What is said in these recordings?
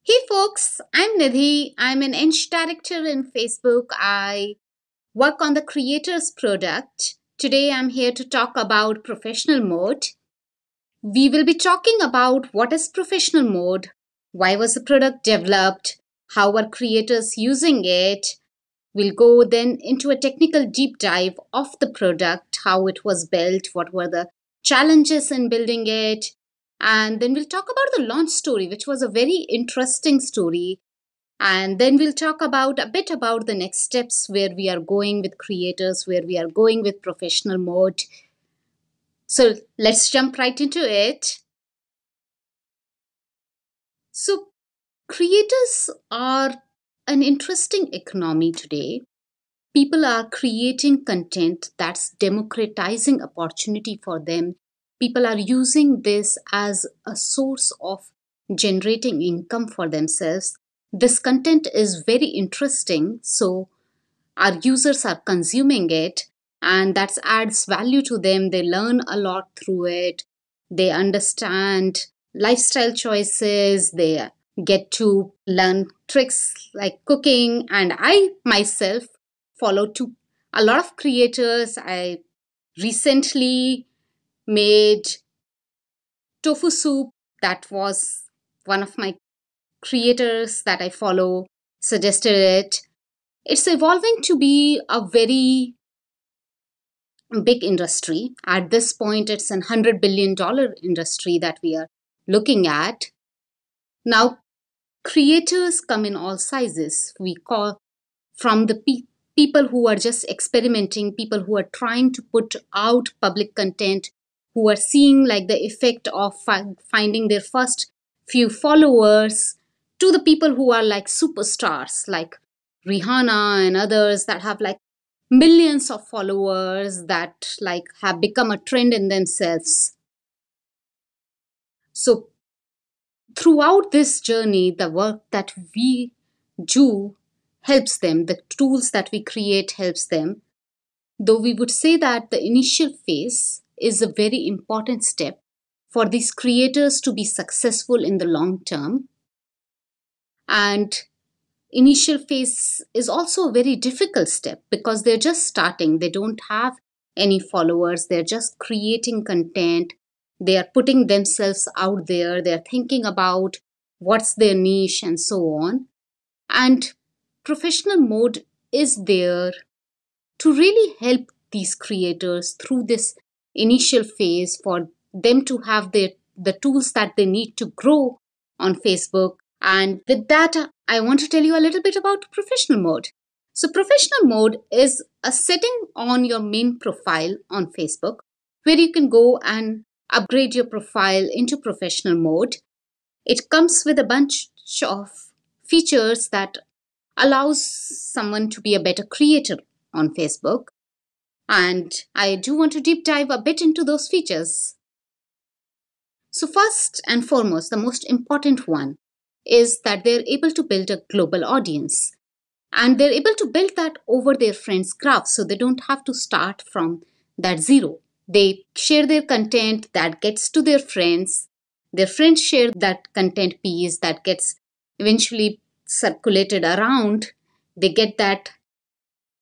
Hey folks, I'm Nidhi. I'm an Ench director in Facebook. I work on the creators product. Today I'm here to talk about professional mode. We will be talking about what is professional mode, why was the product developed, how are creators using it. We'll go then into a technical deep dive of the product, how it was built, what were the challenges in building it, and then we'll talk about the launch story, which was a very interesting story. And then we'll talk about a bit about the next steps where we are going with creators, where we are going with professional mode. So let's jump right into it. So, creators are an interesting economy today. People are creating content that's democratizing opportunity for them. People are using this as a source of generating income for themselves. This content is very interesting, so our users are consuming it, and that adds value to them. They learn a lot through it, they understand lifestyle choices, they get to learn tricks like cooking. And I myself follow to a lot of creators. I recently made tofu soup. That was one of my creators that I follow suggested it. It's evolving to be a very big industry. At this point, it's an $100 billion industry that we are looking at. Now, creators come in all sizes. We call from the people who are just experimenting, people who are trying to put out public content, who are seeing like the effect of finding their first few followers, to the people who are like superstars like Rihanna and others that have like millions of followers that like have become a trend in themselves. So throughout this journey, the work that we do helps them, the tools that we create helps them. Though we would say that the initial phase is a very important step for these creators to be successful in the long term. And initial phase is also a very difficult step because they're just starting. They don't have any followers. They're just creating content. They are putting themselves out there. They're thinking about what's their niche and so on. And professional mode is there to really help these creators through this initial phase, for them to have the tools that they need to grow on Facebook. And with that, I want to tell you a little bit about professional mode. So, professional mode is a setting on your main profile on Facebook where you can go and upgrade your profile into professional mode. It comes with a bunch of features that allows someone to be a better creator on Facebook. And I do want to deep dive a bit into those features. So, first and foremost, the most important one is that they're able to build a global audience. And they're able to build that over their friends' graph, so they don't have to start from that zero. They share their content that gets to their friends share that content piece that gets eventually circulated around. They get that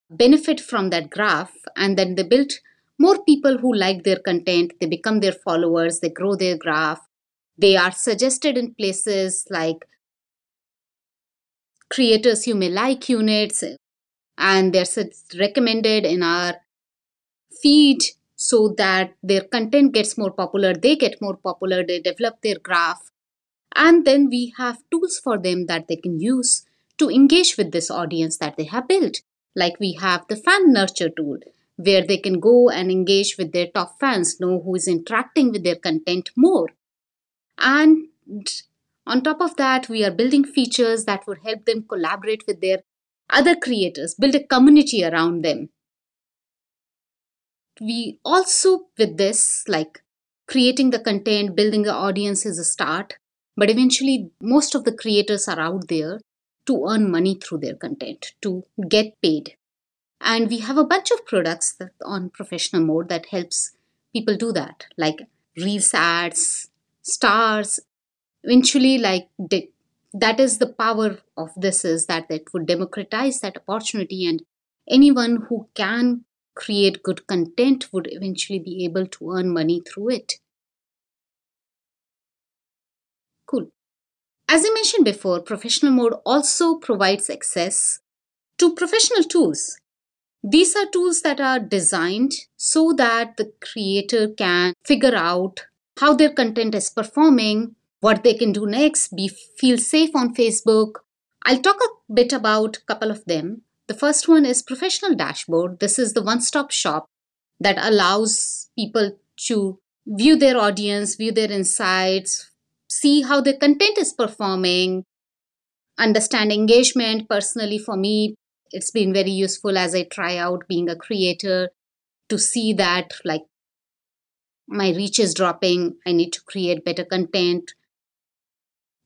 benefit from that graph, and then they build more people who like their content. They become their followers, they grow their graph. They are suggested in places like creators you may like units, and they're recommended in our feed so that their content gets more popular. They get more popular, they develop their graph, and then we have tools for them that they can use to engage with this audience that they have built. Like we have the fan nurture tool where they can go and engage with their top fans, know who is interacting with their content more. And on top of that, we are building features that would help them collaborate with their other creators, build a community around them. We also, with this, like creating the content, building the audience is a start, but eventually, most of the creators are out there to earn money through their content, to get paid. And we have a bunch of products that on professional mode that helps people do that, like Reels ads, stars, eventually like That is the power of this, is that it would democratize that opportunity, and anyone who can create good content would eventually be able to earn money through it. Cool. As I mentioned before, professional mode also provides access to professional tools. These are tools that are designed so that the creator can figure out how their content is performing, what they can do next, feel safe on Facebook. I'll talk a bit about a couple of them. The first one is professional dashboard. This is the one-stop shop that allows people to view their audience, view their insights, see how their content is performing, understand engagement. Personally, for me, it's been very useful as I try out being a creator to see that, like, my reach is dropping. I need to create better content.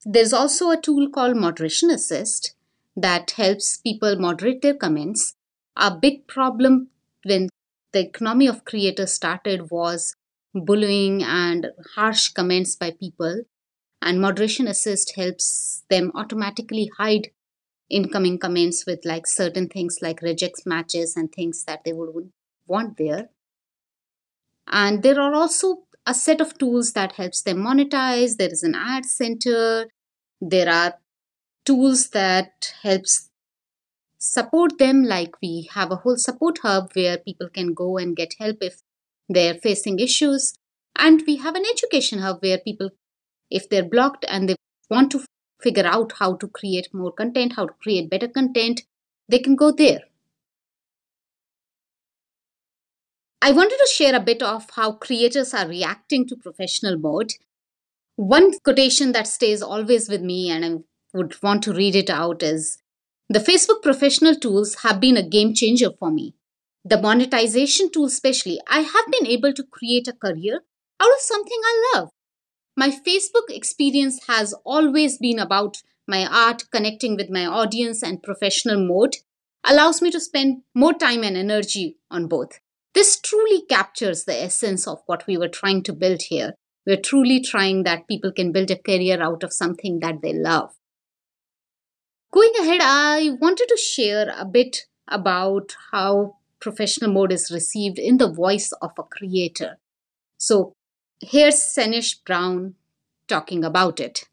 There's also a tool called Moderation Assist that helps people moderate their comments. A big problem when the economy of creators started was bullying and harsh comments by people. And Moderation Assist helps them automatically hide incoming comments with like certain things like rejects matches and things that they would want there. And there are also a set of tools that helps them monetize. There is an ad center. There are tools that helps support them, like we have a whole support hub where people can go and get help if they're facing issues. And we have an education hub where people, if they're blocked and they want to figure out how to create more content, how to create better content, they can go there. I wanted to share a bit of how creators are reacting to professional mode. One quotation that stays always with me, and I would want to read it out, is the Facebook professional tools have been a game changer for me. The monetization tool, especially, I have been able to create a career out of something I love. My Facebook experience has always been about my art, connecting with my audience, and professional mode allows me to spend more time and energy on both. This truly captures the essence of what we were trying to build here. We're truly trying that people can build a career out of something that they love. Going ahead, I wanted to share a bit about how professional mode is received in the voice of a creator. So here's Senish Brown talking about it.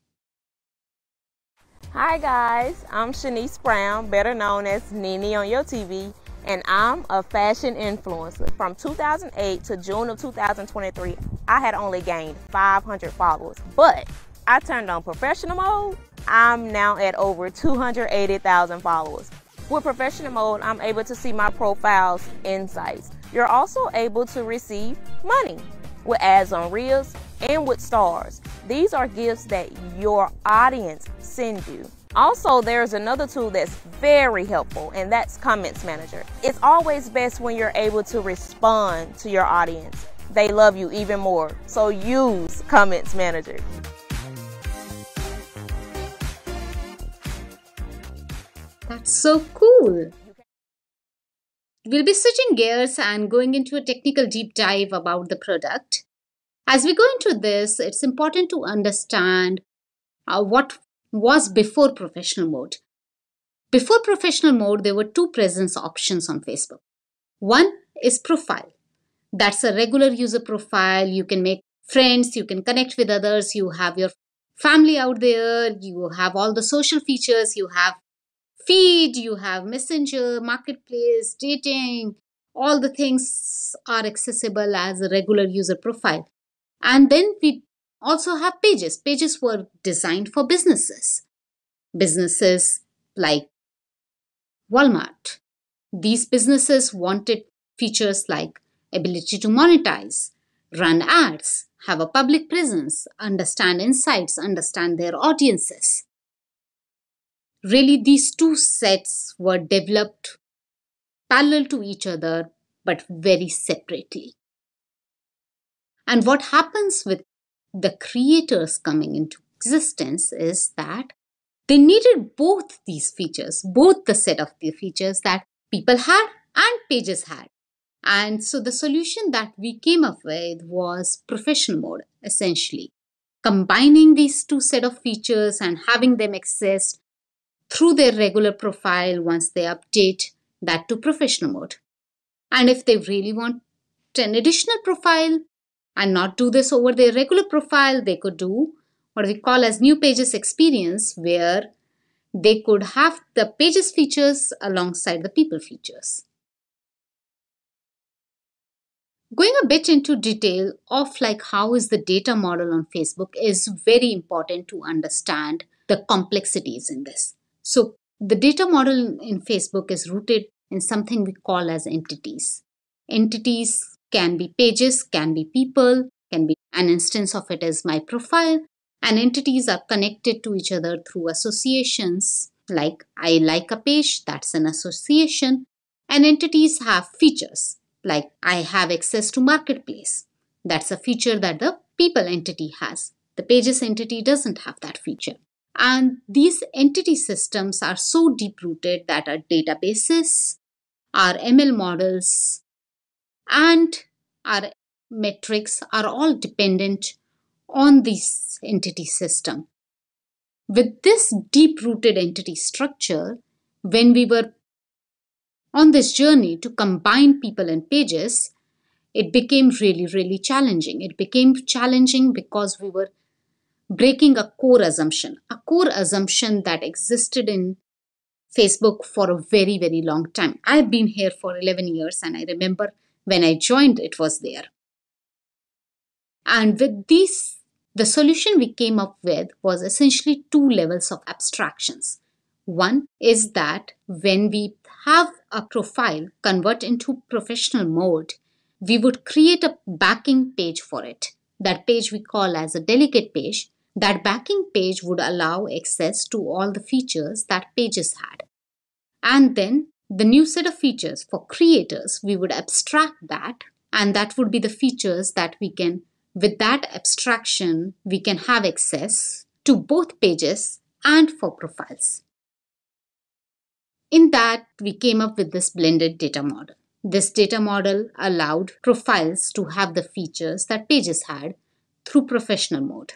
Hi guys, I'm Shanice Brown, better known as Nidhi on your TV, and I'm a fashion influencer. From 2008 to June of 2023, I had only gained 500 followers, but I turned on professional mode. I'm now at over 280,000 followers. With professional mode, I'm able to see my profile's insights. You're also able to receive money with ads on Reels and with stars. These are gifts that your audience send you. Also, there's another tool that's very helpful, and that's Comments Manager. It's always best when you're able to respond to your audience. They love you even more, so use Comments Manager. That's so cool. We'll be switching gears and going into a technical deep dive about the product. As we go into this, it's important to understand what was before professional mode. Before professional mode, there were two presence options on Facebook. One is profile. That's a regular user profile. You can make friends, you can connect with others, you have your family out there, you have all the social features, you have feed, you have messenger, marketplace, dating, all the things are accessible as a regular user profile. And then we also have pages. Pages were designed for businesses. Businesses like Walmart. These businesses wanted features like ability to monetize, run ads, have a public presence, understand insights, understand their audiences. Really, these two sets were developed parallel to each other, but very separately. And what happens with the creators coming into existence is that they needed both these features, both the set of the features that people had and pages had. And so the solution that we came up with was professional mode, essentially. combining these two set of features and having them accessed through their regular profile once they update that to professional mode. And if they really want an additional profile and not do this over their regular profile, they could do what we call as new pages experience, where they could have the pages features alongside the people features. Going a bit into detail of like how is the data model on Facebook is very important to understand the complexities in this. So the data model in Facebook is rooted in something we call as entities. Entities can be pages, can be people, can be an instance of it as my profile, and entities are connected to each other through associations. Like I like a page, that's an association, and entities have features. Like I have access to marketplace. That's a feature that the people entity has. The pages entity doesn't have that feature. And these entity systems are so deep rooted that our databases, our ML models, and our metrics are all dependent on this entity system. With this deep rooted entity structure, when we were on this journey to combine people and pages, it became really, really challenging. It became challenging because we were breaking a core assumption that existed in Facebook for a very, very long time. I've been here for 11 years and I remember when I joined, it was there. And with these, the solution we came up with was essentially two levels of abstractions. One is that when we have a profile convert into professional mode, we would create a backing page for it. That page we call as a delegate page. That backing page would allow access to all the features that pages had. And then the new set of features for creators, we would abstract that, and that would be the features that we can, with that abstraction, we can have access to both pages and for profiles. In that, we came up with this blended data model. This data model allowed profiles to have the features that pages had through professional mode.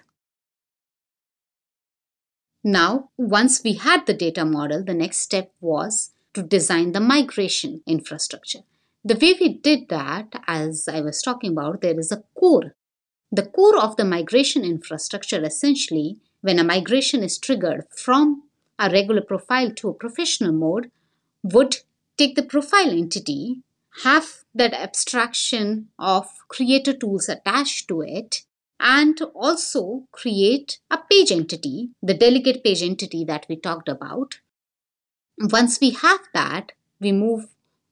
Now, once we had the data model, the next step was to design the migration infrastructure. The way we did that, as I was talking about, there is a core. The core of the migration infrastructure, essentially, when a migration is triggered from a regular profile to a professional mode, would take the profile entity, have that abstraction of creator tools attached to it, and also create a page entity, the delegate page entity that we talked about. Once we have that, we move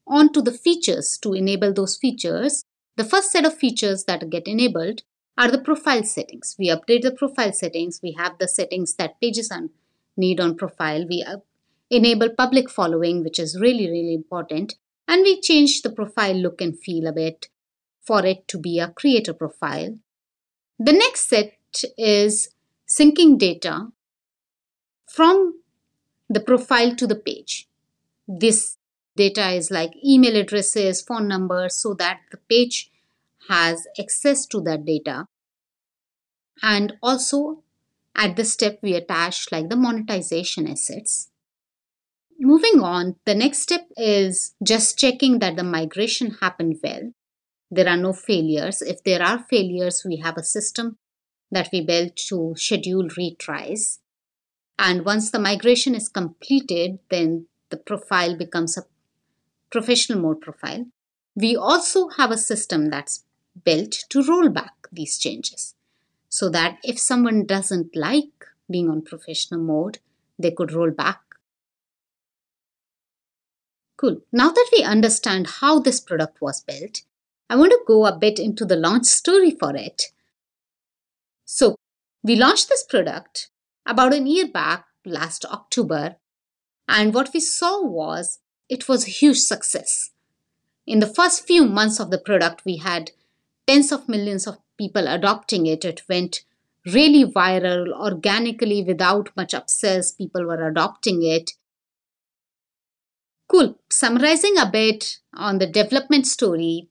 on to the features to enable those features. The first set of features that get enabled are the profile settings. We update the profile settings. We have the settings that pages need on profile. We enable public following, which is really, really important. And we change the profile look and feel a bit for it to be a creator profile. The next set is syncing data from the profile to the page. This data is like email addresses, phone numbers, so that the page has access to that data. And also at this step, we attach like the monetization assets. Moving on, the next step is just checking that the migration happened well. There are no failures. If there are failures, we have a system that we built to schedule retries. And once the migration is completed, then the profile becomes a professional mode profile. We also have a system that's built to roll back these changes, so that if someone doesn't like being on professional mode, they could roll back. Cool. Now that we understand how this product was built, I want to go a bit into the launch story for it. So, we launched this product about a year back, last October, and what we saw was it was a huge success. In the first few months of the product, we had tens of millions of people adopting it. It went really viral, organically, without much upsells. People were adopting it. Cool. Summarizing a bit on the development story,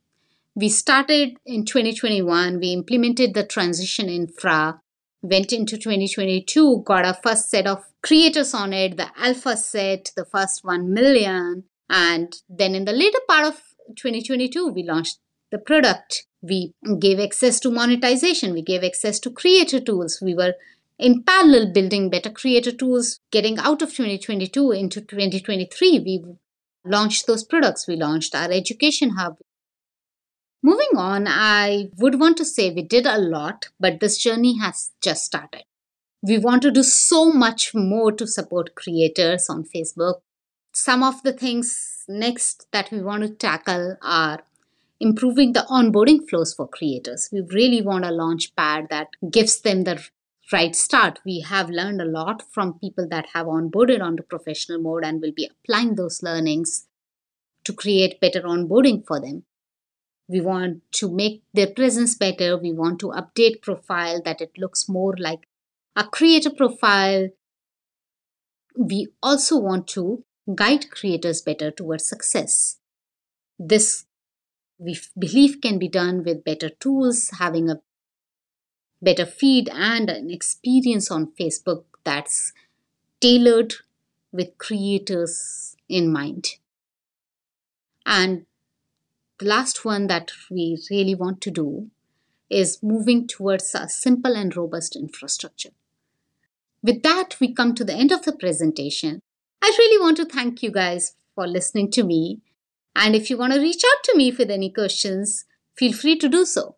we started in 2021. We implemented the transition infra. Went into 2022, got our first set of creators on it, the alpha set, the first 1 million. And then in the later part of 2022, we launched the product. We gave access to monetization. We gave access to creator tools. We were in parallel building better creator tools. Getting out of 2022 into 2023, we launched those products. We launched our education hub. Moving on, I would want to say we did a lot, but this journey has just started. We want to do so much more to support creators on Facebook. Some of the things next that we want to tackle are improving the onboarding flows for creators. We really want a launch pad that gives them the right start. We have learned a lot from people that have onboarded onto professional mode and will be applying those learnings to create better onboarding for them. We want to make their presence better. We want to update profile that it looks more like a creator profile. We also want to guide creators better towards success. This we believe can be done with better tools, having a better feed and an experience on Facebook that's tailored with creators in mind. And the last one that we really want to do is moving towards a simple and robust infrastructure. With that, we come to the end of the presentation. I really want to thank you guys for listening to me. And if you want to reach out to me with any questions, feel free to do so.